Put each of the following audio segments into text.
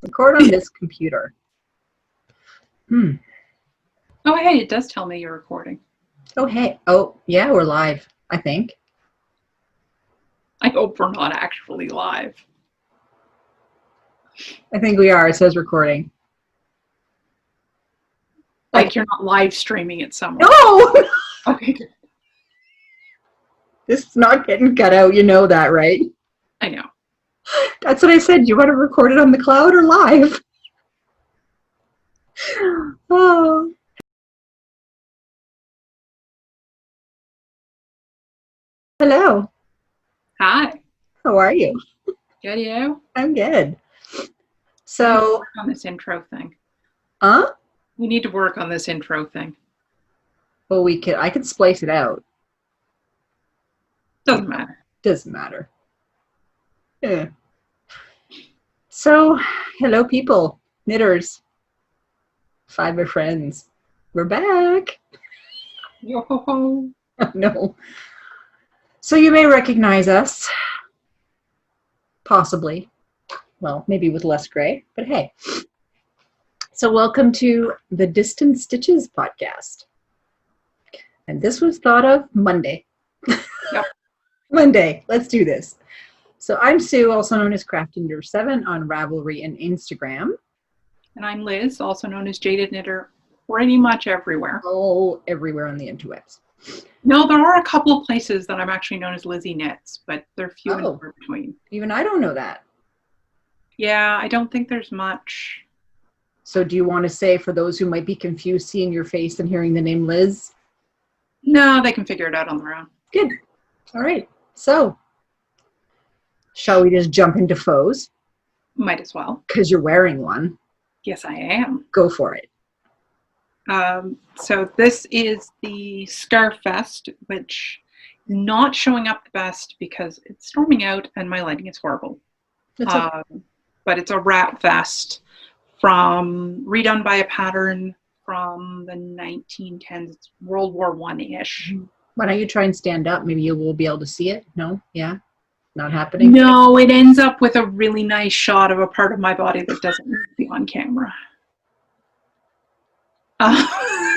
Record on this computer. Oh, hey, it does tell me you're recording. Oh, hey. Oh, yeah, we're live, I think. I hope we're not actually live. I think we are. It says recording. Like you're not live streaming it somewhere. No! Okay. This is not getting cut out. You know that, right? I know. That's what I said. Do you want to record it on the cloud or live? Oh. Hello. Hi. How are you? Good, you? I'm good. So, work on this intro thing. huh? We need to work on this intro thing. Well, I could splice it out. Doesn't matter. Doesn't matter. Yeah. So, hello, people, knitters, fiber friends. We're back. Yo-ho-ho. No. So you may recognize us, possibly. Well, maybe with less gray, but hey. So welcome to the Distant Stitches podcast. And this was thought of Monday. Yep. Monday. Let's do this. So I'm Sue, also known as Craftinger7 on Ravelry and Instagram. And I'm Liz, also known as Jadedknitter, pretty much everywhere. Oh, everywhere on the interwebs. No, there are a couple of places that I'm actually known as Lizzie Knits, but they're few and far between. Even I don't know that. Yeah, I don't think there's much. So do you want to say, for those who might be confused seeing your face and hearing the name Liz? No, they can figure it out on their own. Good. All right. So, shall we just jump into faux? Might as well. Because you're wearing one. Yes, I am. Go for it. So this is the Scarf Vest, which is not showing up the best because it's storming out and my lighting is horrible. But it's a wrap vest redone by a pattern from the 1910s. It's World War I-ish. Why don't you try and stand up? Maybe you will be able to see it. No? Yeah? Not happening? No, it ends up with a really nice shot of a part of my body that doesn't need to be on camera.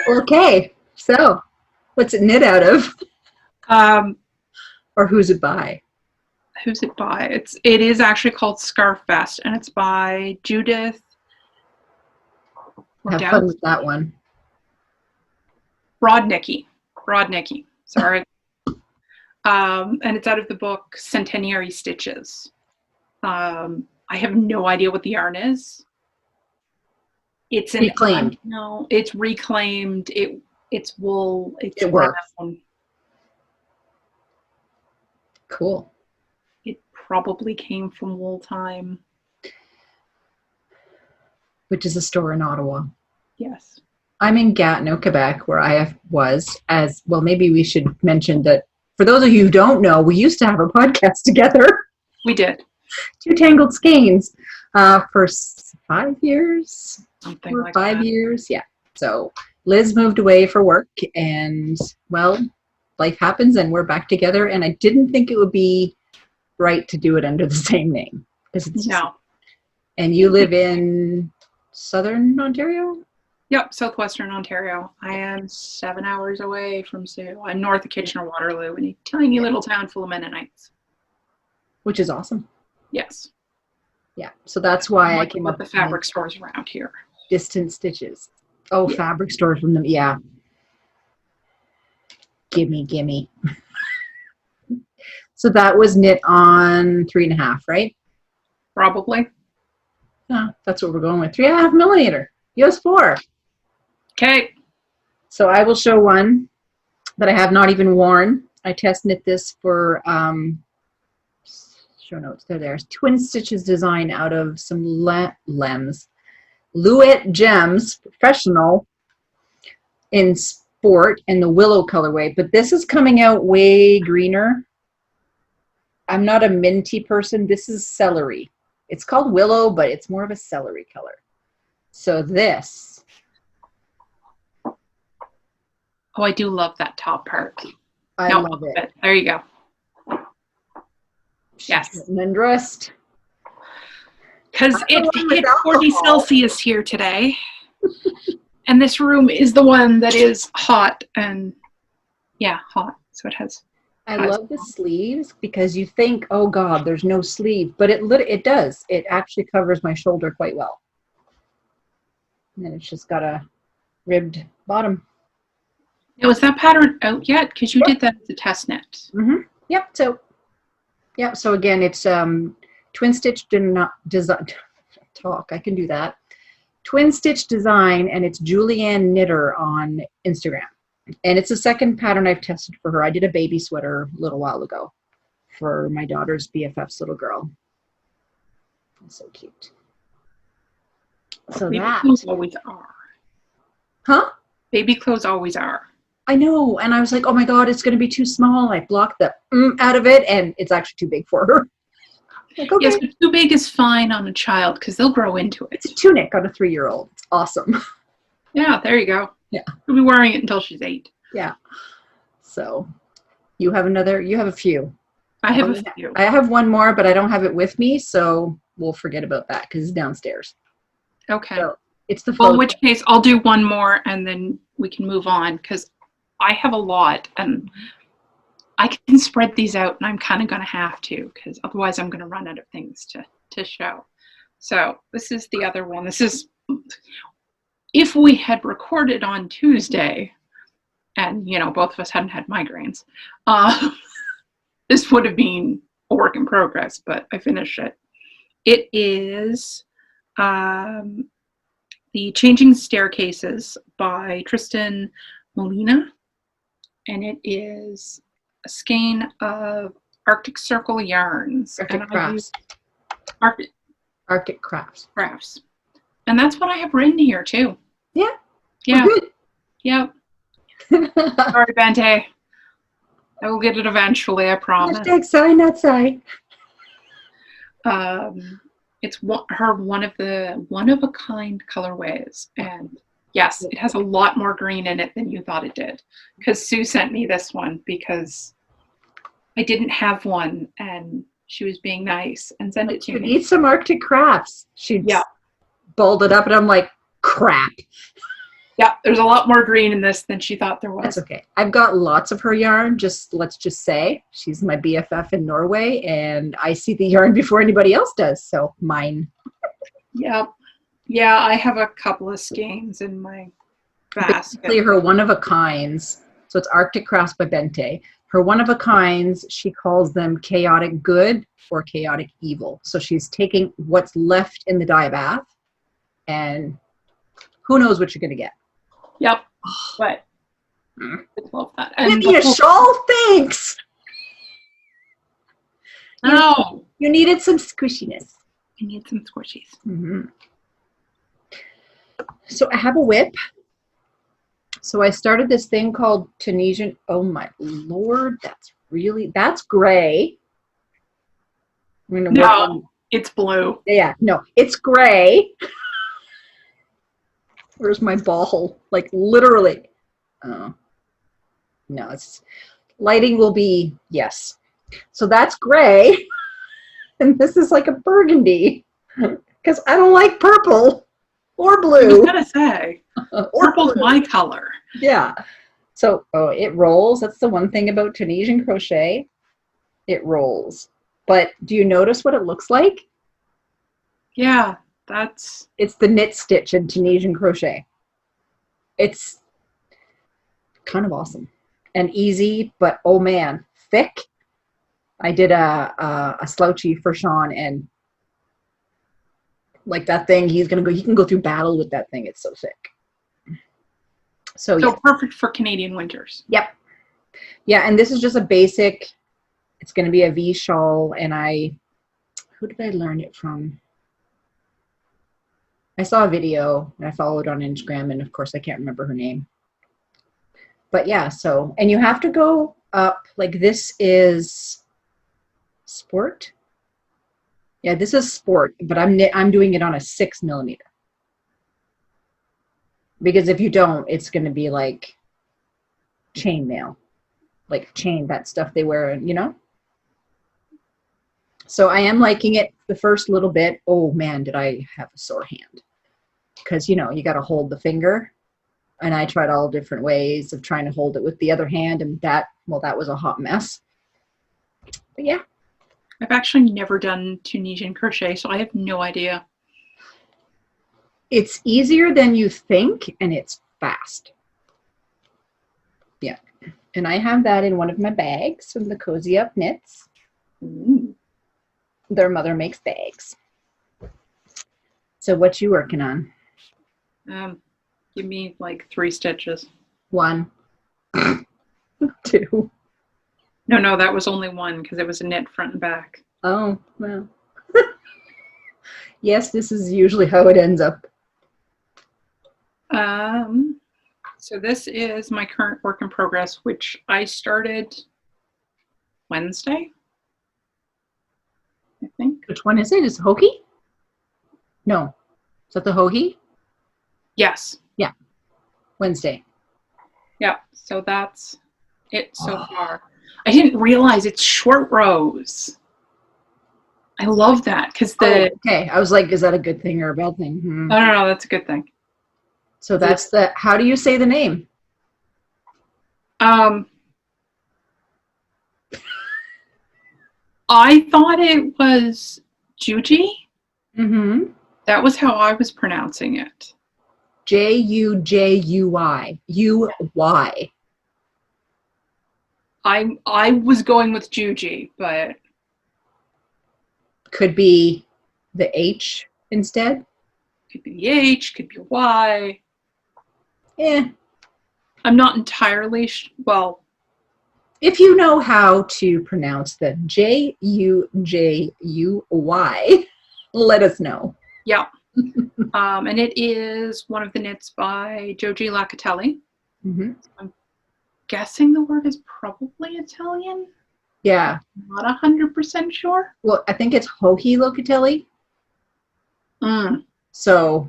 Okay. So, what's it knit out of? Or who's it by? Who's it by? It is actually called Scarf Vest, and it's by Judith. Have fun with that one. Brodnicki. Sorry. And it's out of the book Centenary Stitches. I have no idea what the yarn is. It's reclaimed. No, it's reclaimed. It's wool. It works. Cool. It probably came from Wool Time, which is a store in Ottawa. Yes. I'm in Gatineau, Quebec, where I was. As well, maybe we should mention that for those of you who don't know, we used to have a podcast together. We did. Two Tangled Skeins for 5 years. Something or like 5 that. years, yeah. So Liz moved away for work, and well, life happens, and we're back together. And I didn't think it would be right to do it under the same name, because it's no. And you live in Southern Ontario? Yep, Southwestern Ontario. I am 7 hours away from Sue. I'm north of Kitchener-Waterloo in a tiny little town full of Mennonites. Which is awesome. Yes. Yeah, so that's why I came up up with the fabric stores around here. Distant Stitches. Oh, yeah. Fabric stores from them, yeah. Gimme. So that was knit on 3.5, right? Probably. Yeah, that's what we're going with. 3.5 millimeter. US 4. Okay. So I will show one that I have not even worn. I test knit this for show notes. There's twin stitches design out of some Louet Gems Professional in Sport in the Willow colorway, but this is coming out way greener. I'm not a minty person. This is celery. It's called Willow, but it's more of a celery color. So this. Oh, I do love that top part. I love it. There you go. Yes. And then dressed. Because it hit 40 alcohol. Celsius here today. And this room is the one that is hot and, yeah, hot. So it has. I love the sleeves because you think, oh God, there's no sleeve, but it does. It actually covers my shoulder quite well. And then it's just got a ribbed bottom. Now, is that pattern out yet? Because you did that as a test knit. Mm-hmm. Yep. So again, it's twin stitch design. Talk. I can do that. Twin stitch design, and it's Julianne Knitter on Instagram. And it's the second pattern I've tested for her. I did a baby sweater a little while ago for my daughter's BFF's little girl. It's so cute. So Baby that. clothes always are. Huh? Baby clothes always are. I know. And I was like, oh my God, it's going to be too small. I blocked the out of it, and it's actually too big for her. Like, okay. Yes, but too big is fine on a child because they'll grow into it. It's a tunic on a 3-year-old. It's awesome. Yeah, there you go. Yeah. She'll be wearing it until she's 8. Yeah. So you have a few. I have a few. I have one more, but I don't have it with me, so we'll forget about that because it's downstairs. Okay. So it's the Well, in which case, I'll do one more and then we can move on because I have a lot and I can spread these out, and I'm kind of going to have to because otherwise I'm going to run out of things to show. So this is the other one. This is, if we had recorded on Tuesday and, you know, both of us hadn't had migraines, this would have been a work in progress, but I finished it. It is The Changing Staircases by Trysten Molina, and it is a skein of Arctic Circle yarns. Arctic Crafts. Arctic Crafts. And that's what I have written here too. Yeah. Yeah. Yep. Sorry, Bente. I will get it eventually, I promise. Hashtag sign, not sign. It's one of a kind colorways, and yes, it has a lot more green in it than you thought it did. Because Sue sent me this one because I didn't have one, and she was being nice and sent it to me. You need some Arctic Crafts. She balled it up, and I'm like, crap. Yeah, there's a lot more green in this than she thought there was. That's okay. I've got lots of her yarn. Let's just say she's my BFF in Norway, and I see the yarn before anybody else does. So mine. Yeah, I have a couple of skeins in my basket. Basically, her one of a kinds. So it's Arctic Crafts by Bente. Her one of a kinds. She calls them chaotic good or chaotic evil. So she's taking what's left in the dye bath, and who knows what you're going to get. Yep, but I love that. And give me a shawl, thanks. No, you needed some squishiness. I need some squishies. Mm-hmm. So I have a whip. So I started this thing called Tunisian. Oh my Lord, that's gray. No, it's blue. Yeah, no, it's gray. Where's my ball? Like literally. Oh. No, it's lighting will be, yes. So that's gray. And this is like a burgundy. Because I don't like purple or blue. I was gonna say, purple's my color. Yeah. So it rolls. That's the one thing about Tunisian crochet. It rolls. But do you notice what it looks like? Yeah. It's the knit stitch in Tunisian crochet. It's kind of awesome and easy, but oh man, thick. I did a slouchy for Sean, and like that thing, he can go through battle with that thing. It's so thick. So yeah. Perfect for Canadian winters. Yep. Yeah, and this is just a basic. It's going to be a V shawl, and who did I learn it from? I saw a video and I followed on Instagram, and of course I can't remember her name. But yeah, so, and you have to go up, like this is Sport. Yeah, this is Sport, but I'm doing it on a 6mm. Because if you don't, it's going to be like chainmail, like that stuff they wear, you know? So I am liking it. the first little bit, oh man, did I have a sore hand. Because, you know, you got to hold the finger. And I tried all different ways of trying to hold it with the other hand. And that was a hot mess. But yeah. I've actually never done Tunisian crochet, so I have no idea. It's easier than you think, and it's fast. Yeah. And I have that in one of my bags from the Cozy Up Knits. Ooh. Their mother makes bags. So what you working on? Give me like 3 stitches. 1, 2. No, that was only 1 because it was a knit front and back. Oh, well. Yes, this is usually how it ends up. So this is my current work in progress, which I started Wednesday, I think. Which one is it? Is it Hoagie? No. Is that the Hoagie? Yes. Yeah. Wednesday. Yeah. So that's it so far. I didn't realize it's short rows. I love that because okay. I was like, is that a good thing or a bad thing? No, that's a good thing. So that's how do you say the name? I thought it was Juji. Mm-hmm. That was how I was pronouncing it. Jujui. U-Y. I was going with Juji, but could be the H instead. Could be the H, could be a Y. Yeah. I'm not entirely well. If you know how to pronounce the Jujui, let us know. Yeah. And it is one of the knits by Joji Locatelli. Mm-hmm. I'm guessing the word is probably Italian. Yeah. Not 100% sure. Well, I think it's Joji Locatelli. So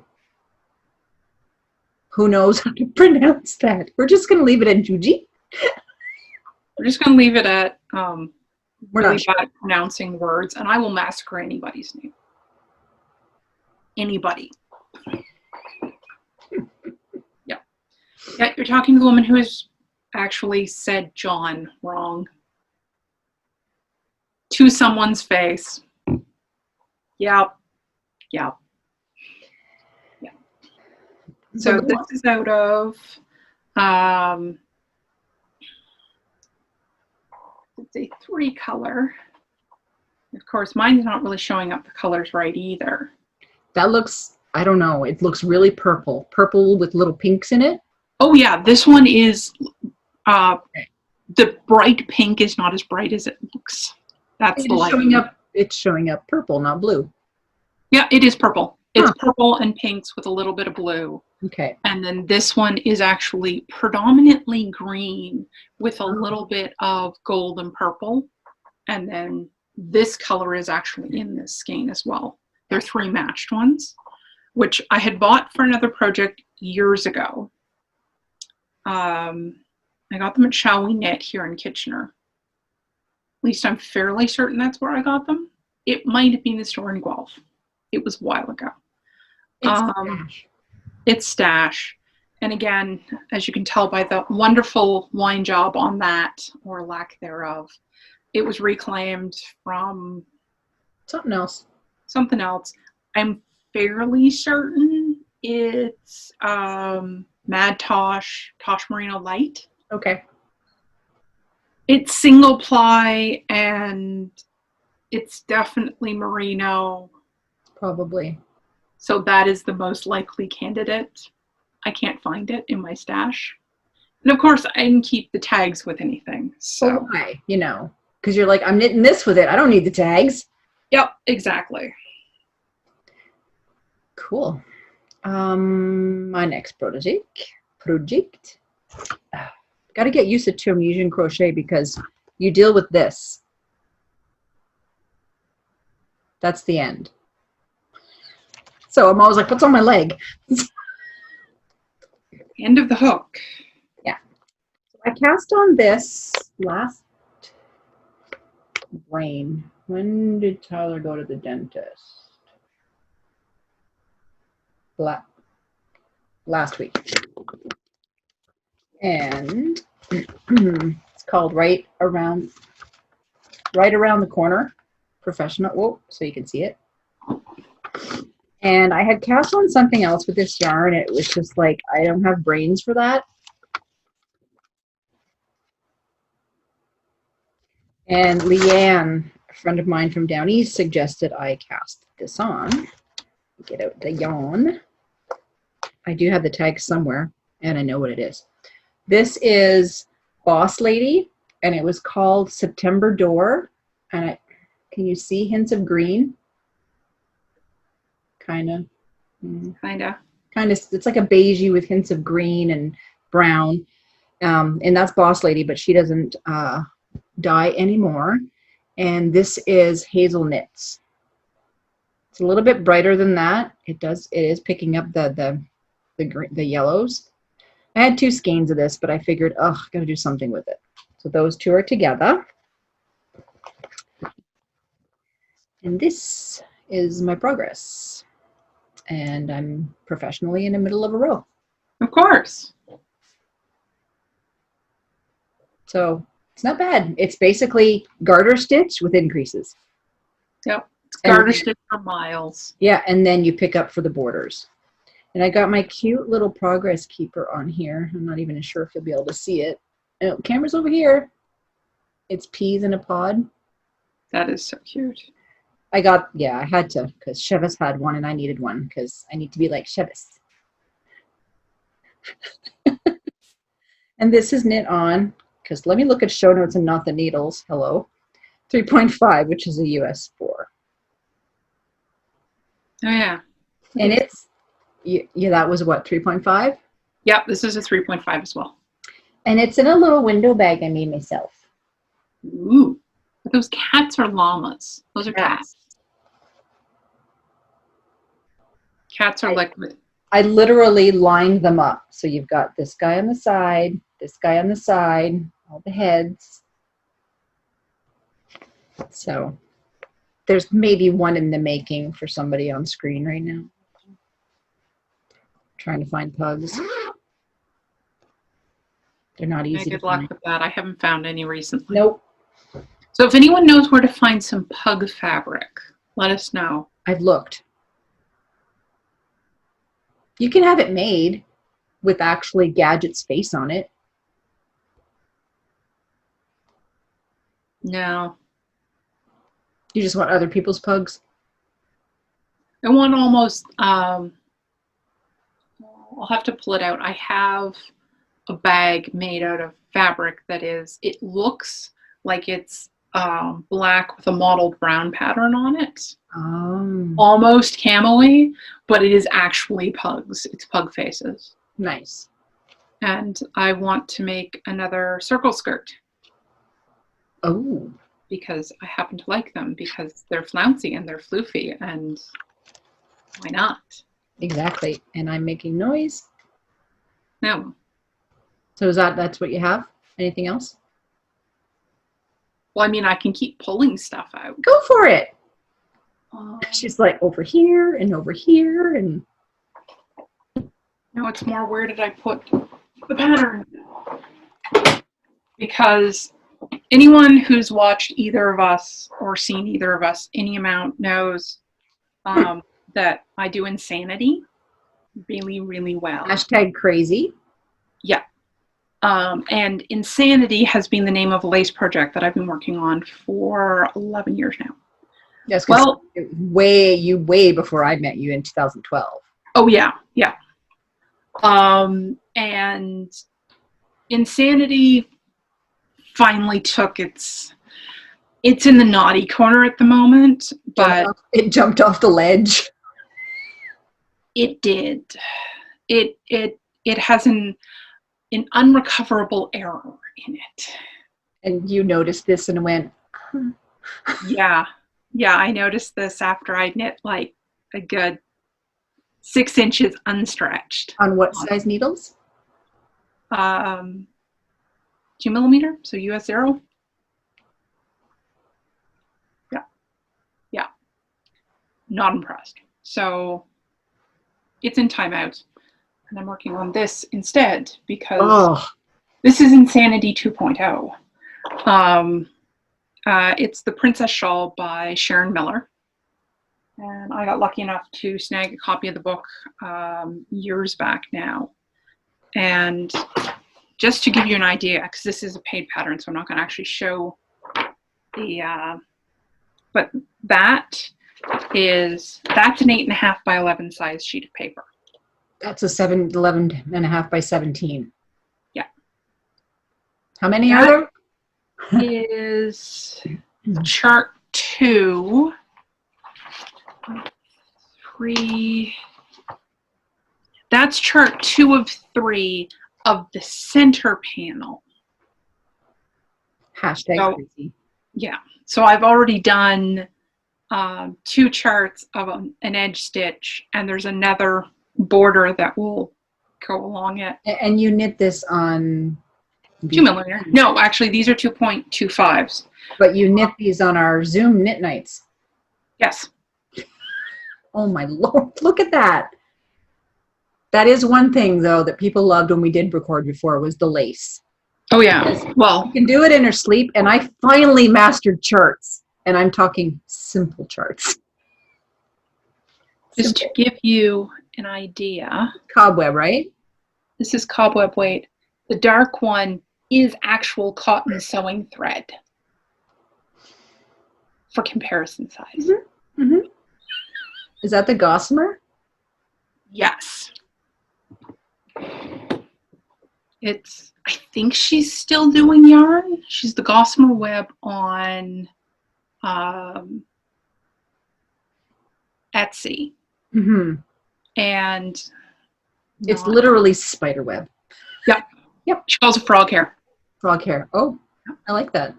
who knows how to pronounce that? We're just going to leave it at Juji. We're just going to leave it at we're really not sure. bad at pronouncing words, and I will massacre anybody's name. Anybody. Yeah. Yeah, you're talking to the woman who has actually said John wrong to someone's face. Yep. Yep. Yeah. So this is out of it's a 3 color. Of course, mine's not really showing up the colors right either. That looks, I don't know, it looks really purple. Purple with little pinks in it. Oh yeah, this one is the bright pink is not as bright as it looks. That's the light. It's showing up purple, not blue. Yeah, it is purple. It's purple and pinks with a little bit of blue. Okay. And then this one is actually predominantly green with a little bit of gold and purple. And then this color is actually in this skein as well. They're 3 matched ones, which I had bought for another project years ago. I got them at Shall We Knit here in Kitchener. At least I'm fairly certain that's where I got them. It might have been the store in Guelph. It was a while ago. It's Stash. And again, as you can tell by the wonderful line job on that, or lack thereof, it was reclaimed from something else. I'm fairly certain it's Mad Tosh Merino Light. Okay. It's single ply and it's definitely merino. Probably. So that is the most likely candidate. I can't find it in my stash. And of course, I didn't keep the tags with anything. So why? You know, because you're like, I'm knitting this with it. I don't need the tags. Yep, exactly. Cool. My next project. Got to get used to Tunisian crochet because you deal with this. That's the end. So I'm always like, what's on my leg? End of the hook. Yeah. So I cast on this last rain. When did Tyler go to the dentist? Last week. And it's called Right Around the Corner Professional. Whoa, so you can see it. And I had cast on something else with this yarn. It was just like, I don't have brains for that. And Leanne, a friend of mine from down east, suggested I cast this on. Get out the yarn. I do have the tag somewhere, and I know what it is. This is Boss Lady, and it was called September Door. And can you see hints of green? Kind of. It's like a beigey with hints of green and brown. And that's Boss Lady, but she doesn't dye anymore. And this is Hazel Knits. It's a little bit brighter than that. It is picking up the yellows. I had 2 skeins of this, but I figured, I gotta do something with it. So those 2 are together. And this is my progress. And I'm professionally in the middle of a row. Of course. So it's not bad. It's basically garter stitch with increases. Yep. It's garter stitch for miles. Yeah, and then you pick up for the borders. And I got my cute little progress keeper on here. I'm not even sure if you'll be able to see it. Oh, camera's over here. It's peas in a pod. That is so cute. I had to, because Chevis had one and I needed one because I need to be like Chevis. And this is knit on, because let me look at show notes and not the needles. Hello. 3.5, which is a US 4. Oh, yeah. And it's, yeah, that was what, 3.5? Yeah, this is a 3.5 as well. And it's in a little window bag I made myself. Ooh. Are those cats or llamas? Those are cats. Cats are liquid. I literally lined them up. So you've got this guy on the side, this guy on the side, all the heads. So there's maybe one in the making for somebody on screen right now. Trying to find pugs. They're not easy to find. Good luck with that. I haven't found any recently. Nope. So if anyone knows where to find some pug fabric, let us know. I've looked. You can have it made with actually Gadget's face on it. No. You just want other people's pugs? I want almost, I'll have to pull it out. I have a bag made out of fabric that is, it looks like it's black with a mottled brown pattern on it. Almost camo-y, but it is actually pugs. It's pug faces. Nice. And I want to make another circle skirt. Oh. Because I happen to like them because they're flouncy and they're floofy, and why not? Exactly. And I'm making noise. No. So that's what you have? Anything else? Well, I mean, I can keep pulling stuff out. Go for it. She's like over here and over here and. No, it's more where did I put the pattern? Because anyone who's watched either of us or seen either of us any amount knows that I do Insanity really, really well. Hashtag crazy. Yeah. And Insanity has been the name of a lace project that I've been working on for 11 years now. Yes, well, way before I met you in 2012. Oh yeah, yeah. And Insanity finally took it's in the naughty corner at the moment, but it jumped off the ledge. It did. It has an unrecoverable error in it. And you noticed this and went, Yeah. Yeah, I noticed this after I knit like a good 6 inches unstretched. On what size needles? 2 millimeter, so US 0. Yeah. not impressed. So it's in timeout. And I'm working on this instead because this is Insanity 2.0. It's the Princess Shawl by Sharon Miller. And I got lucky enough to snag a copy of the book years back now. And just to give you an idea, because this is a paid pattern, so I'm not going to actually show the, but that's an 8.5 by 11 size sheet of paper. That's a 11.5 by 17. Yeah. How many are there? Is chart 2, 3. That's chart 2 of 3 of the center panel. Hashtag so, crazy. Yeah. So I've already done 2 charts of an edge stitch, and there's another border that will go along it. And you knit this on 2mm. No, actually, these are 2.25s. But you knit these on our Zoom knit nights. Yes. Oh my Lord, look at that. That is one thing, though, that people loved when we did record before was the lace. Oh, yeah. Well, you can do it in her sleep, and I finally mastered charts. And I'm talking simple charts. Just to give you an idea. Cobweb, right? This is cobweb weight. The dark one is actual cotton sewing thread for comparison size. Mm-hmm. Mm-hmm. Is that the gossamer? Yes. I think she's still doing yarn. She's the gossamer web on Etsy. Mm-hmm. And it's literally spider web. Yep. Yep. She calls it frog hair. Frog hair. Oh, I like that.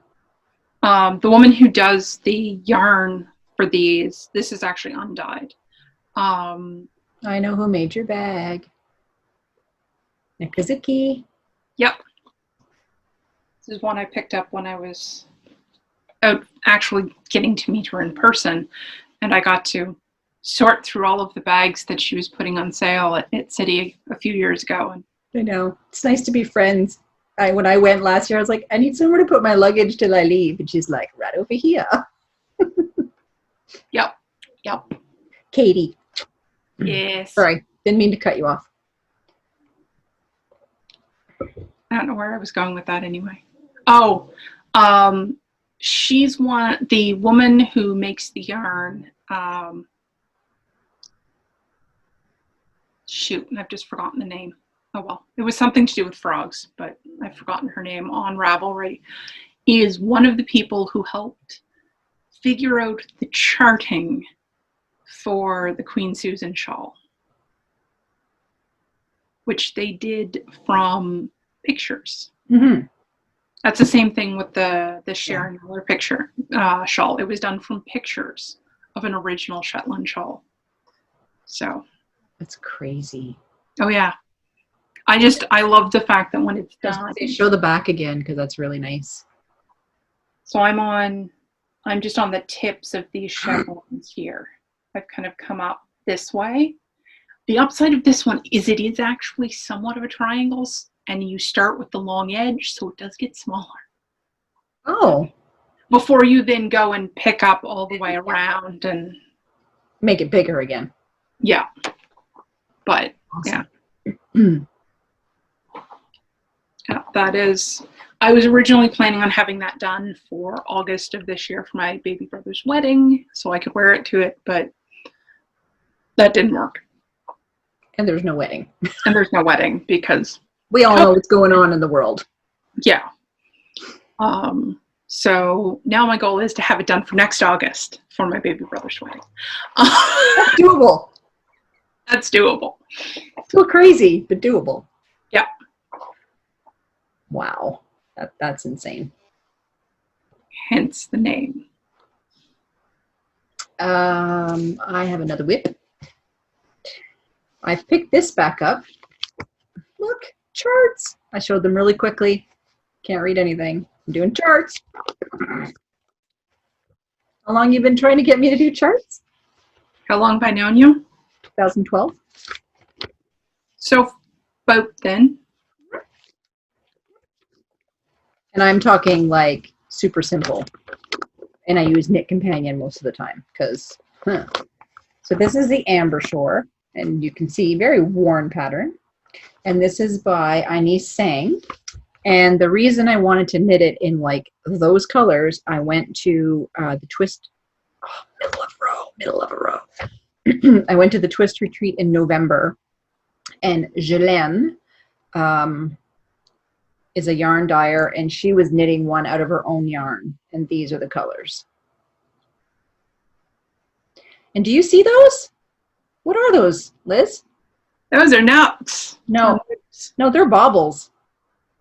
The woman who does the yarn for these, this is actually undyed. I know who made your bag. Nekozuki. Yep. This is one I picked up when I was out actually getting to meet her in person, and I got to sort through all of the bags that she was putting on sale at Knit City a few years ago. And I know. It's nice to be friends. When I went last year, I was like, I need somewhere to put my luggage till I leave. And she's like, right over here. Yep. Yep. Katie. Yes. Sorry. Didn't mean to cut you off. I don't know where I was going with that anyway. Oh, she's the woman who makes the yarn. Shoot, I've just forgotten the name. Oh well, it was something to do with frogs, but I've forgotten her name. On Ravelry is one of the people who helped figure out the charting for the Queen Susan shawl, which they did from pictures. Mm-hmm. That's the same thing with the Sharon Miller picture shawl. It was done from pictures of an original Shetland shawl. So that's crazy. Oh yeah. I love the fact that when it's done. Show the back again, because that's really nice. So I'm just on the tips of these chevrons here. I've kind of come up this way. The upside of this one is it is actually somewhat of a triangle, and you start with the long edge, so it does get smaller. Oh. Before you then go and pick up all the way around and make it bigger again. Yeah. But awesome. Yeah. Yeah, that is, I was originally planning on having that done for August of this year for my baby brother's wedding, so I could wear it to it, but that didn't work. And there's no wedding. And there's no wedding because we all know what's going on in the world. Yeah. So now my goal is to have it done for next August for my baby brother's wedding. That's doable. That's doable. Still crazy, but doable. Yeah. Wow. That's insane. Hence the name. I have another whip. I've picked this back up. Look, charts. I showed them really quickly. Can't read anything. I'm doing charts. How long you been trying to get me to do charts? How long have I known you? 2012. So about then. And I'm talking like super simple. And I use Knit Companion most of the time because, So this is the Ambershore, and you can see very worn pattern. And this is by Inese. And the reason I wanted to knit it in like those colors, I went to the twist, middle of a row. I went to the twist retreat in November, and Jelene is a yarn dyer, and she was knitting one out of her own yarn, and these are the colors. And do you see those? What are those, Liz? Those are nuts. No, they're baubles.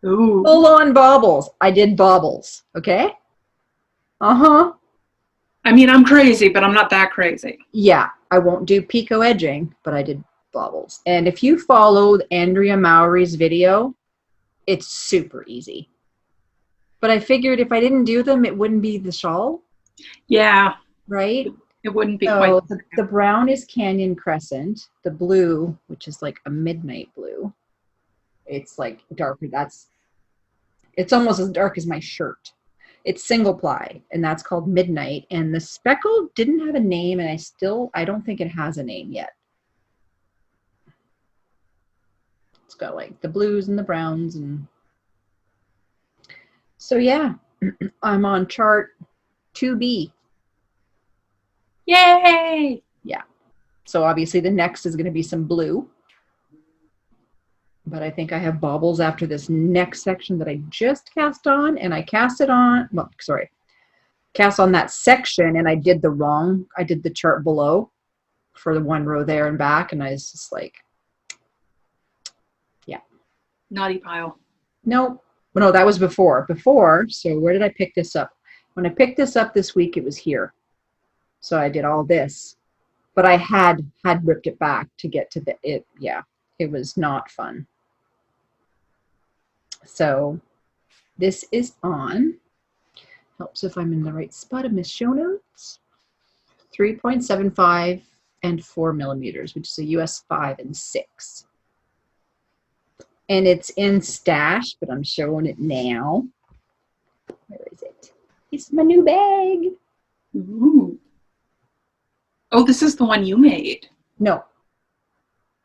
Ooh. Full on baubles. I did baubles, okay? Uh-huh. I mean, I'm crazy, but I'm not that crazy. Yeah, I won't do picot edging, but I did baubles. And if you followed Andrea Mowry's video, it's super easy. But I figured if I didn't do them, it wouldn't be the shawl. Yeah. Right? It wouldn't be so quite. The brown is Canyon Crescent. The blue, which is like a midnight blue, it's like darker. It's almost as dark as my shirt. It's single ply, and that's called Midnight. And the speckled didn't have a name, and I don't think it has a name yet. It's got like the blues and the browns, and so yeah, I'm on chart 2B. Yay! Yeah. So obviously the next is going to be some blue. But I think I have baubles after this next section that I just cast on, and I cast it on, well, sorry, cast on that section, and I did the chart below for the one row there and back, and I was just like, yeah. Naughty pile. Nope. Well, no, that was before, so where did I pick this up? When I picked this up this week, it was here. So I did all this, but I had ripped it back to get to it. Yeah, it was not fun. So this is on, helps if I'm in the right spot of my show notes, 3.75 and 4 millimeters, which is a US 5 and 6. And it's in stash, but I'm showing it now. Where is it? It's my new bag. Ooh. Oh, this is the one you made. No,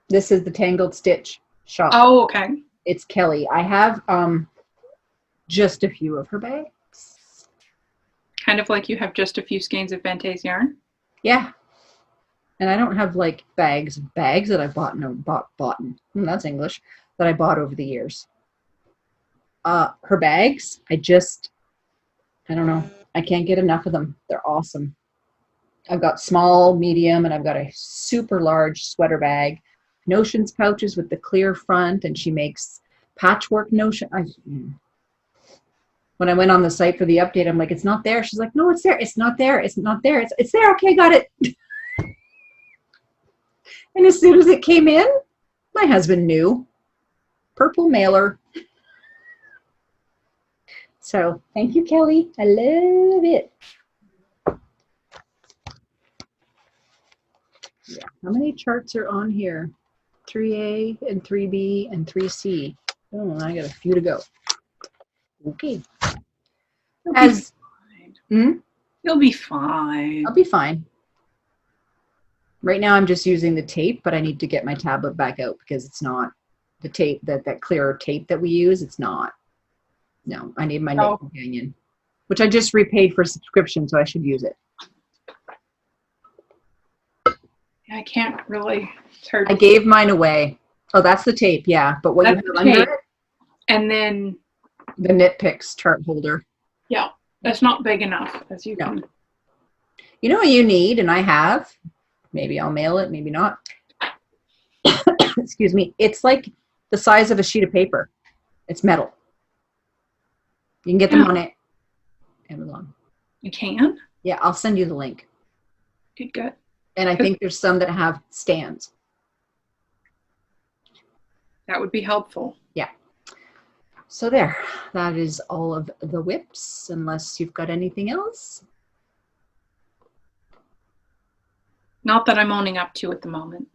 this is the Tangled Stitch shop. Oh, okay. It's Kelly. I have just a few of her bags. Kind of like you have just a few skeins of Bente's yarn. Yeah. And I don't have like bags that I bought. That's English. That I bought over the years. Her bags, I don't know. I can't get enough of them. They're awesome. I've got small, medium, and I've got a super large sweater bag. Notions pouches with the clear front, and she makes patchwork notion. When I went on the site for the update, I'm like, it's not there. She's like, no, it's there. It's not there. It's not there. It's there. Okay, got it. And as soon as it came in, my husband knew. Purple mailer. So thank you, Kelly. I love it. Yeah. How many charts are on here? 3A and 3B and 3C. Oh, I got a few to go. Okay. You'll be fine. I'll be fine. Right now I'm just using the tape, but I need to get my tablet back out because it's not the tape, that clear tape that we use. It's not. No, I need my Knit Companion, which I just repaid for subscription, so I should use it. I can't really. I gave mine away. Oh, that's the tape, yeah. But what That's you have under it? And then the Knit Picks chart holder. Yeah, that's not big enough, as you can. You know what you need, and I have. Maybe I'll mail it, maybe not. Excuse me. It's like the size of a sheet of paper. It's metal. You can get them on Amazon. You can? Yeah, I'll send you the link. Good. And I think there's some that have stands. That would be helpful. Yeah. So there. That is all of the whips, unless you've got anything else. Not that I'm owning up to at the moment.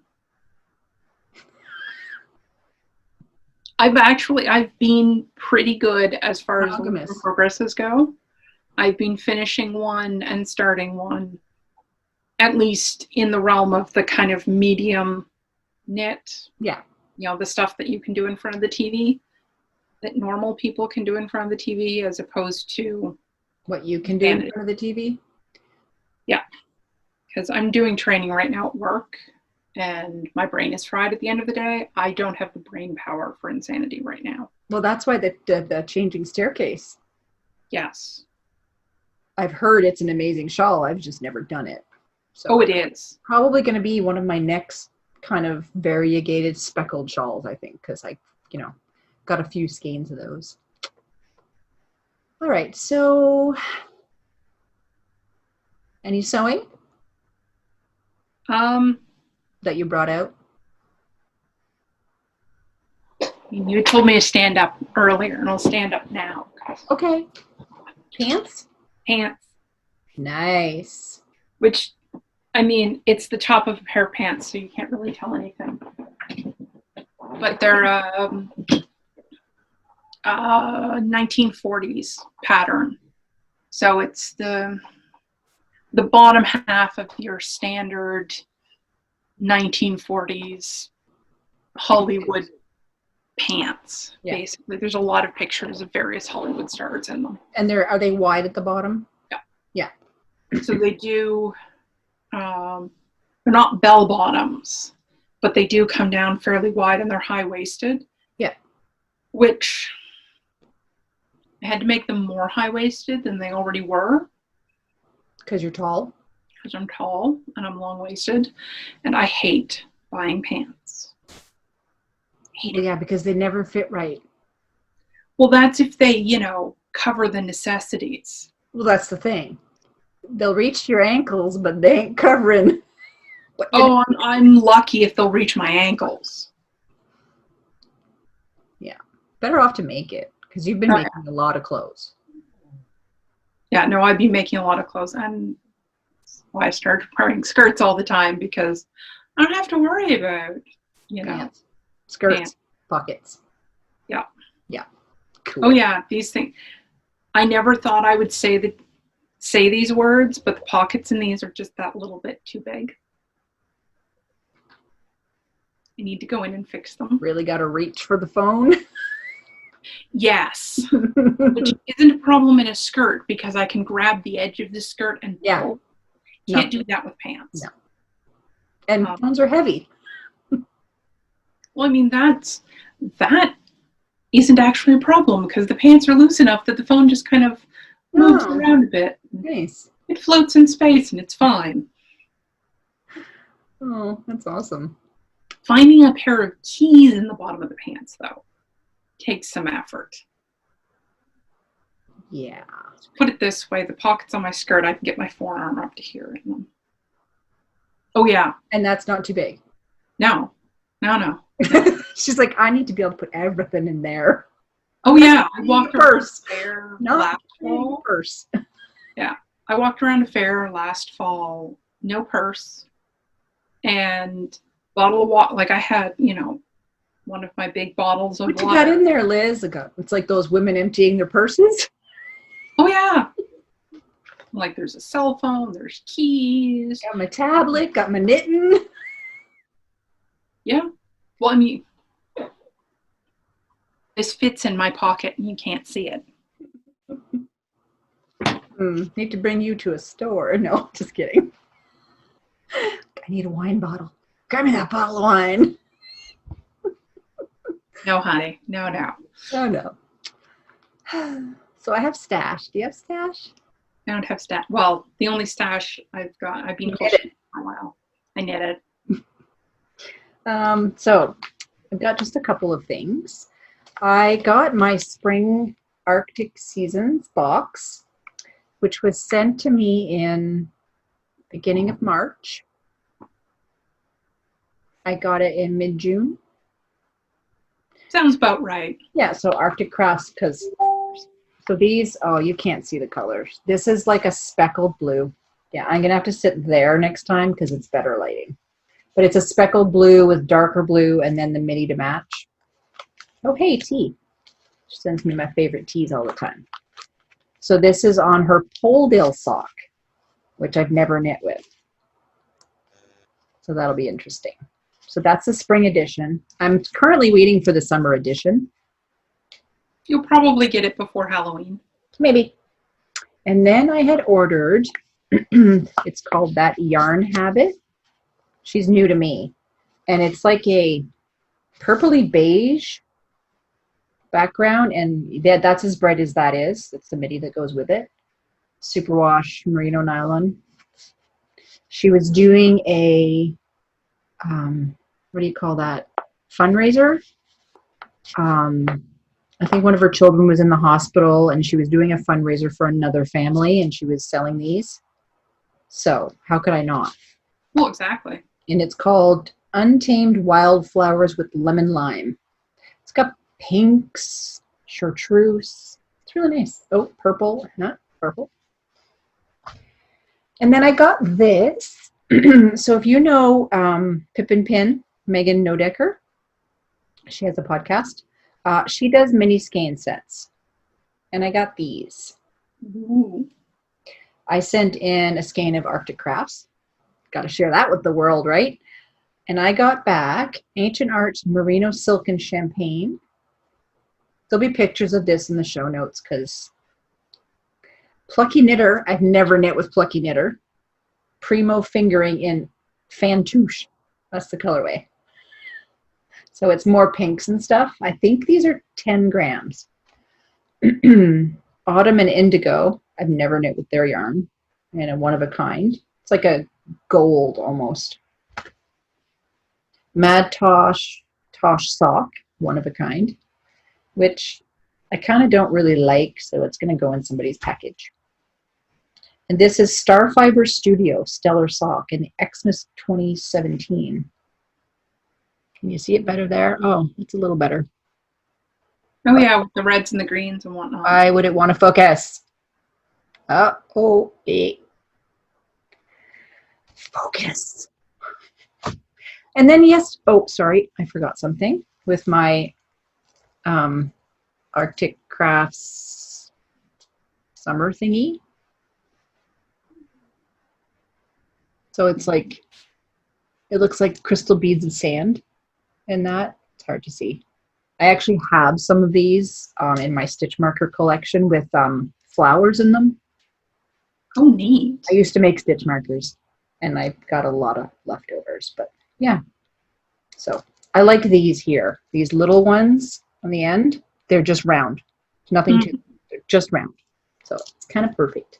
I've been pretty good as far as work in progresses go. I've been finishing one and starting one, at least in the realm of the kind of medium knit. Yeah. You know, the stuff that you can do in front of the TV, that normal people can do in front of the TV, as opposed to what you can do in front of the TV. Yeah. Because I'm doing training right now at work, and my brain is fried at the end of the day. I don't have the brain power for Insanity right now. Well, that's why the changing staircase. Yes. I've heard it's an amazing shawl. I've just never done it. So oh, it is. Probably going to be one of my next kind of variegated speckled shawls, I think, because I, got a few skeins of those. All right, so any sewing that you brought out? You told me to stand up earlier, and I'll stand up now. Okay. Pants? Pants. Nice. Which, I mean, it's the top of a pair of pants, so you can't really tell anything. But they're 1940s pattern. So it's the bottom half of your standard 1940s Hollywood pants, basically. There's a lot of pictures of various Hollywood stars in them. And are they wide at the bottom? Yeah. Yeah. So they do, they're not bell bottoms, but they do come down fairly wide, and they're high-waisted. Yeah. Which I had to make them more high-waisted than they already were. Because you're tall? Because I'm tall and I'm long-waisted, and I hate buying pants. Yeah, because they never fit right. Well, that's if they, cover the necessities. Well, that's the thing. They'll reach your ankles, but they ain't covering. Oh, I'm lucky if they'll reach my ankles. Yeah. Better off to make it, because you've been making a lot of clothes. Yeah, no, I'd be making a lot of clothes, and that's why I started wearing skirts all the time, because I don't have to worry about, Pants. Skirts, pants. Pockets. Yeah. Yeah. Cool. Oh yeah, these things. I never thought I would say these words, but the pockets in these are just that little bit too big. I need to go in and fix them. Really got to reach for the phone? Yes. Which isn't a problem in a skirt, because I can grab the edge of the skirt and pull. Can't do that with pants. No. And phones are heavy. Well, I mean, that isn't actually a problem, because the pants are loose enough that the phone just kind of moves around a bit. Nice. It floats in space, and it's fine. Oh, that's awesome. Finding a pair of keys in the bottom of the pants, though, takes some effort. Yeah. Put it this way, the pockets on my skirt, I can get my forearm up to here in them. Oh, yeah. And that's not too big? No. She's like, I need to be able to put everything in there. Oh, yeah. I walked around a fair last fall. Purse. Yeah. I walked around a fair last fall, no purse, and bottle of water. Like, I had, one of my big bottles of water. What you got in there, Liz? It's like those women emptying their purses. Oh, yeah. Like, there's a cell phone, there's keys. Got my tablet, got my knitting. Yeah. Well, I mean, this fits in my pocket and you can't see it. Need to bring you to a store. No, just kidding. I need a wine bottle. Grab me that bottle of wine. No, honey. No. Oh, no. So I have stash. Do you have stash? I don't have stash. Well, the only stash I've been crocheting for a while. I knitted. So I've got just a couple of things. I got my spring Arctic Seasons box, which was sent to me in beginning of March. I got it in mid-June. Sounds about right. Yeah, so Arctic Crafts, so these, you can't see the colors. This is like a speckled blue. Yeah, I'm going to have to sit there next time because it's better lighting. But it's a speckled blue with darker blue and then the mini to match. Oh, hey, tea. She sends me my favorite teas all the time. So this is on her Polldale sock, which I've never knit with. So that'll be interesting. So that's the spring edition. I'm currently waiting for the summer edition. You'll probably get it before Halloween. Maybe. And then I had ordered, it's called That Yarn Habit. She's new to me. And it's like a purpley beige background. And that's as bright as that is. It's the midi that goes with it. Superwash merino nylon. She was doing a, what do you call that? Fundraiser. I think one of her children was in the hospital and she was doing a fundraiser for another family and she was selling these. So how could I not? Well, exactly. And it's called Untamed Wildflowers with Lemon Lime. It's got pinks, chartreuse. It's really nice. Oh, purple, not purple. And then I got this. So if you know Pip and Pin, Megan Nodecker, she has a podcast. She does mini skein sets. And I got these. Ooh. I sent in a skein of Arctic Crafts. Got to share that with the world, right? And I got back Ancient Arts Merino Silk and Champagne. There'll be pictures of this in the show notes because Plucky Knitter, I've never knit with Plucky Knitter. Primo Fingering in Fantouche. That's the colorway. So it's more pinks and stuff. I think these are 10 grams. Autumn and Indigo. I've never knit with their yarn. And a one of a kind. It's like a gold almost. Mad Tosh sock, one of a kind, which I kind of don't really like, so it's going to go in somebody's package. And this is Starfiber Studio Stellar Sock in the Xmas 2017. Can you see it better there? Oh, it's a little better. Oh yeah, with the reds and the greens and whatnot. I wouldn't want to focus. Focus. And then yes, oh, sorry, I forgot something with my Arctic Crafts summer thingy. So it's like, it looks like crystal beads of sand in that. It's hard to see. I actually have some of these in my stitch marker collection with flowers in them. Oh, neat. I used to make stitch markers and I've got a lot of leftovers, but yeah. So I like these here. These little ones on the end, they're just round. Nothing to, they're just round. So it's kind of perfect.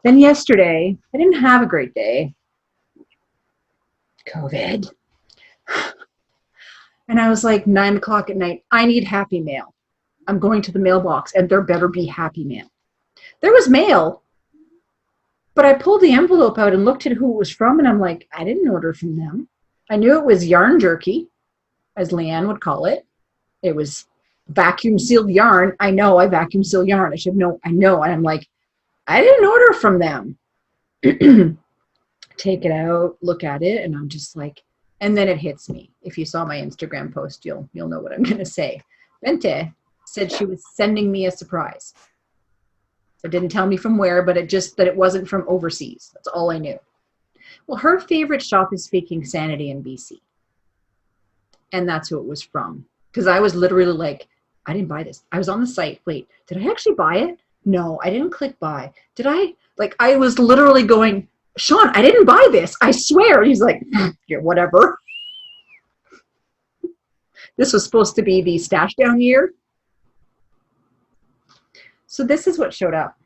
Then yesterday, I didn't have a great day. COVID. And I was like 9 o'clock at night, I need Happy Mail. I'm going to the mailbox and there better be Happy Mail. There was mail, but I pulled the envelope out and looked at who it was from and I'm like, I didn't order from them. I knew it was yarn jerky, as Leanne would call it. It was vacuum sealed yarn. I know I vacuum seal yarn. I should know, I know. And I'm like, I didn't order from them. Take it out, look at it, and I'm just like, and then it hits me. If you saw my Instagram post, you'll know what I'm going to say. Bente said she was sending me a surprise. So didn't tell me from where, but it just that it wasn't from overseas. That's all I knew. Well, her favorite shop is Faking Sanity in BC. And that's who it was from. Because I was literally like, I didn't buy this. I was on the site. Wait, did I actually buy it? No, I didn't click buy. Did I? Like, I was literally going, Sean, I didn't buy this. I swear. He's like, yeah, whatever. This was supposed to be the stash down year. So this is what showed up.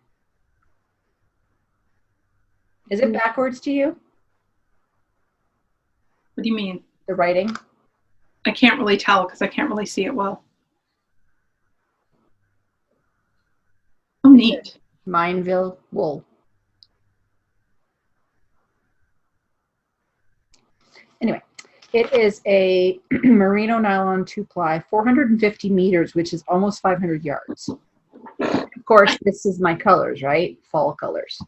Is it backwards to you? What do you mean? The writing? I can't really tell because I can't really see it well. Oh, neat. Mineville wool. Anyway, it is a merino nylon 2-ply, 450 meters, which is almost 500 yards. Of course, this is my colors, right? Fall colors.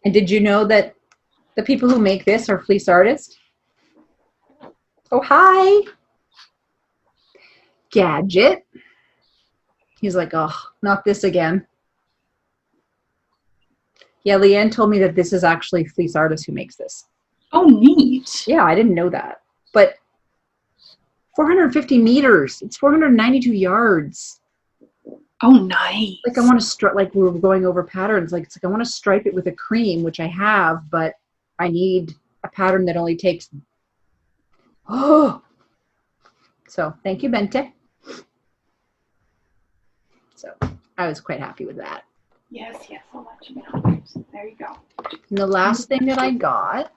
And did you know that the people who make this are fleece artists? Oh, hi. Gadget. He's like, oh, not this again. Yeah, Leanne told me that this is actually fleece artist who makes this. Oh, neat. Yeah, I didn't know that. But 450 meters. It's 492 yards. Oh, nice. Like I want to stripe, like we were going over patterns. Like it's like I want to stripe it with a cream, which I have, but I need a pattern that only takes. Oh, so thank you, Bente. So I was quite happy with that. Yes, I'll let you know. There you go. And the last thing that I got,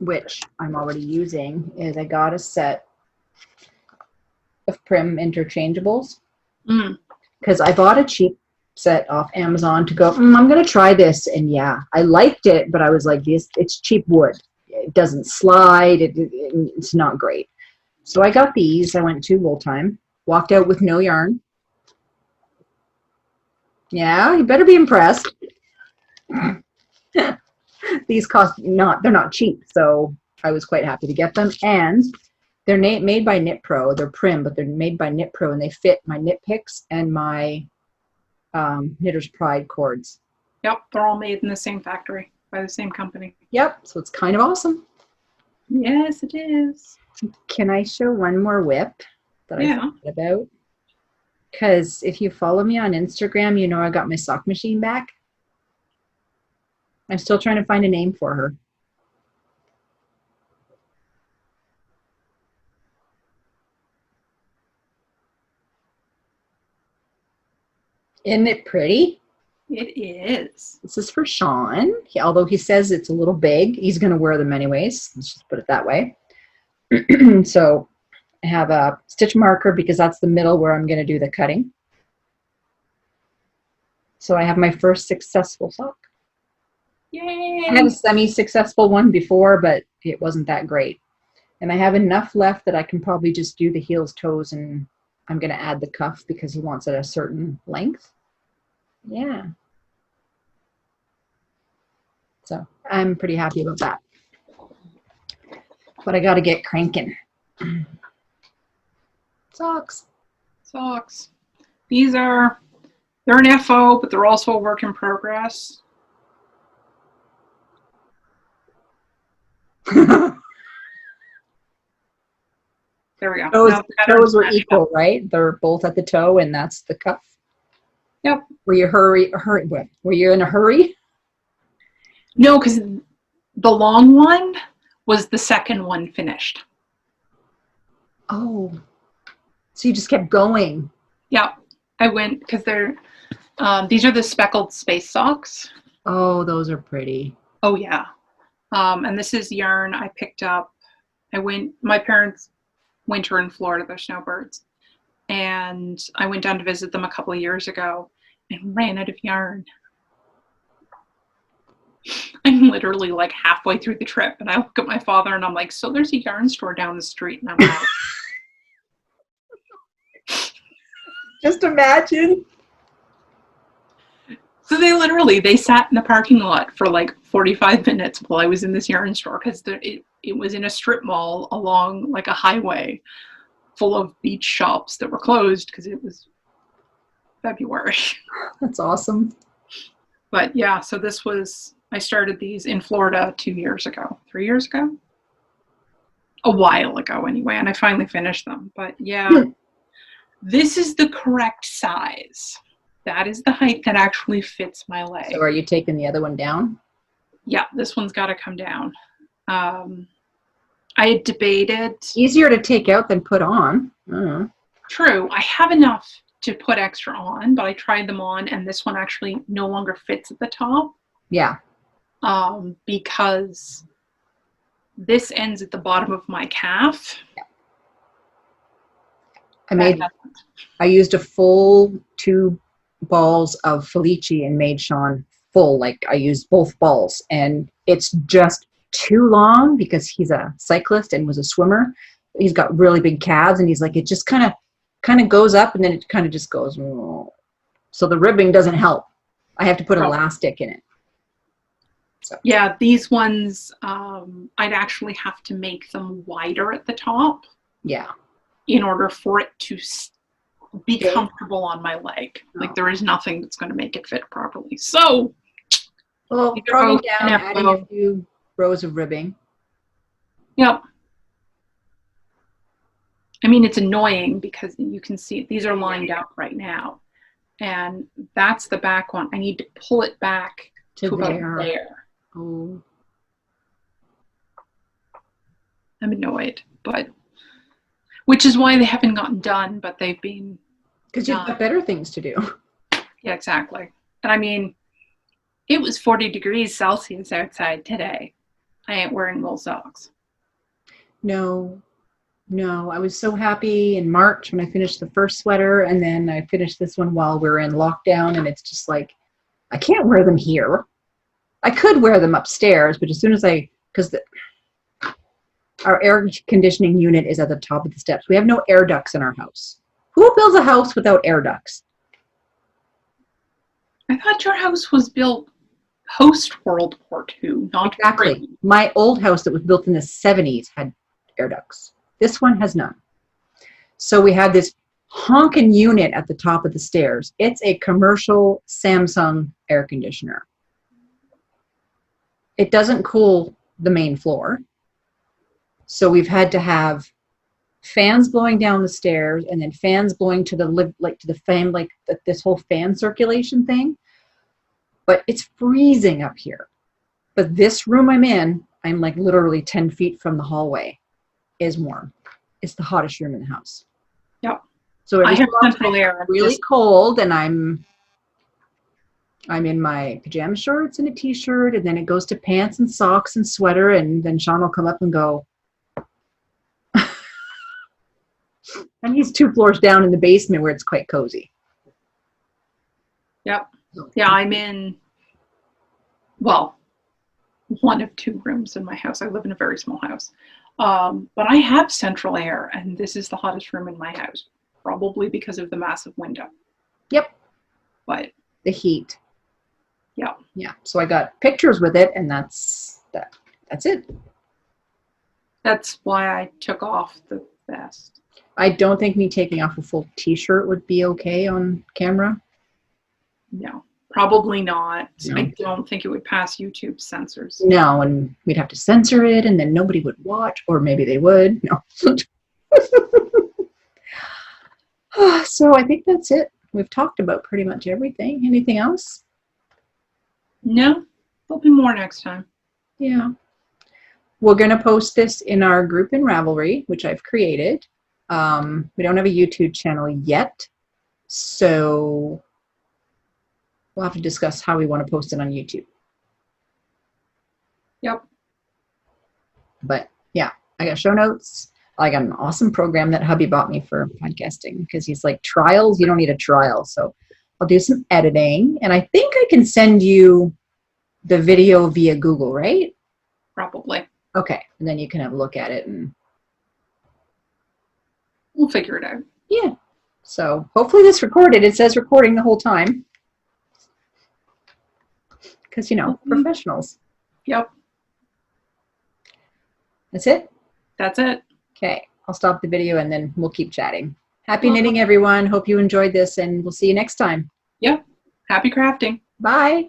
which I'm already using, is I got a set of Prim interchangeables. Because I bought a cheap set off Amazon to go, I'm going to try this. And yeah, I liked it, but I was like, it's cheap wood. It doesn't slide. It's not great. So I got these. I went to Wool Time, walked out with no yarn. Yeah, you better be impressed. These they're not cheap, so I was quite happy to get them. And they're made by Knit Pro. They're Prim, but they're made by Knit Pro, and they fit my knit picks and my Knitter's Pride cords. Yep, they're all made in the same factory by the same company. Yep, so it's kind of awesome. Yes, it is. Can I show one more whip that I forgot about? Because if you follow me on Instagram, you know I got my sock machine back. I'm still trying to find a name for her. Isn't it pretty? It is. This is for Sean. Although he says it's a little big, he's going to wear them anyways. Let's just put it that way. So I have a stitch marker because that's the middle where I'm going to do the cutting. So I have my first successful sock. Yay! I had a semi-successful one before, but it wasn't that great. And I have enough left that I can probably just do the heels, toes, and I'm going to add the cuff because he wants it a certain length. Yeah. So I'm pretty happy about that. But I got to get cranking. Socks. These they're an FO, but they're also a work in progress. There we go. Those were equal, right? They're both at the toe, and that's the cuff. Yep. Were you Were you in a hurry? No, because the long one was the second one finished. Oh, so you just kept going. Yeah, I went because these are the Speckled Space Socks. Oh, those are pretty. Oh yeah, and this is yarn I picked up. My parents winter in Florida, they're snowbirds, and I went down to visit them a couple of years ago and ran out of yarn. I'm literally like halfway through the trip, and I look at my father and I'm like, so there's a yarn store down the street, and I'm out. Just imagine. So they sat in the parking lot for like 45 minutes while I was in this yarn store, because it was in a strip mall along like a highway full of beach shops that were closed because it was February. That's awesome. But yeah, so I started these in Florida 3 years ago. A while ago anyway, and I finally finished them. But yeah, this is the correct size. That is the height that actually fits my leg. So are you taking the other one down? Yeah, this one's got to come down. I had debated. Easier to take out than put on. True. I have enough to put extra on, but I tried them on, and this one actually no longer fits at the top. Yeah. Because this ends at the bottom of my calf. Yeah. I used a full 2 balls of Felici and made Sean full. Like I used both balls, and it's just too long because he's a cyclist and was a swimmer. He's got really big calves, and he's like, it just kind of goes up, and then it kind of just goes. So the ribbing doesn't help. I have to put elastic in it. So. Yeah, these ones, I'd actually have to make them wider at the top. Yeah. In order for it to be Okay. comfortable on my leg. Oh. Like there is nothing that's going to make it fit properly. So, well, probably down, adding a few rows of ribbing. Yep. I mean, it's annoying because you can see these are lined up right now. And that's the back one. I need to pull it back to about there. Oh. I'm annoyed, but which is why they haven't gotten done, but they've been. Because you've got better things to do. Yeah, exactly. And I mean, it was 40 degrees Celsius outside today. I ain't wearing wool socks. No, I was so happy in March when I finished the first sweater, and then I finished this one while we're in lockdown, and it's just like, I can't wear them here. I could wear them upstairs, but as soon as because our air conditioning unit is at the top of the steps. We have no air ducts in our house. Who builds a house without air ducts? I thought your house was built post World War II, not exactly. Pre. My old house that was built in the 70s had air ducts. This one has none. So we had this honking unit at the top of the stairs. It's a commercial Samsung air conditioner. It doesn't cool the main floor. So we've had to have fans blowing down the stairs and then fans blowing to the fan, this whole fan circulation thing. But it's freezing up here. But this room I'm in, I'm like literally 10 feet from the hallway, is warm. It's the hottest room in the house. Yep. So I have central air. Really cold, and I'm in my pajama shorts and a t-shirt, and then it goes to pants and socks and sweater, and then Sean will come up and go, and he's 2 floors down in the basement where it's quite cozy. Yep. Yeah, I'm in, well, one of 2 rooms in my house. I live in a very small house. But I have central air, and this is the hottest room in my house, probably because of the massive window. Yep. But the heat. Yeah. Yeah. So I got pictures with it, and that's it. That's why I took off the vest. I don't think me taking off a full t-shirt would be okay on camera. No, probably not. No. I don't think it would pass YouTube censors. No, and we'd have to censor it, and then nobody would watch, or maybe they would. No. So I think that's it. We've talked about pretty much everything. Anything else? No, there'll be more next time. Yeah. We're going to post this in our group in Ravelry, which I've created. We don't have a YouTube channel yet, so we'll have to discuss how we want to post it on YouTube. Yep. But yeah, I got show notes. I got an awesome program that hubby bought me for podcasting because he's like, trials, you don't need a trial. So I'll do some editing, and I think I can send you the video via Google, right? Probably. Okay, and then you can have a look at it, and we'll figure it out. Yeah. So hopefully this recorded. It says recording the whole time. Because, you know, professionals. Yep. That's it? That's it. Okay. I'll stop the video and then we'll keep chatting. Happy knitting, everyone. Hope you enjoyed this, and we'll see you next time. Yep. Happy crafting. Bye.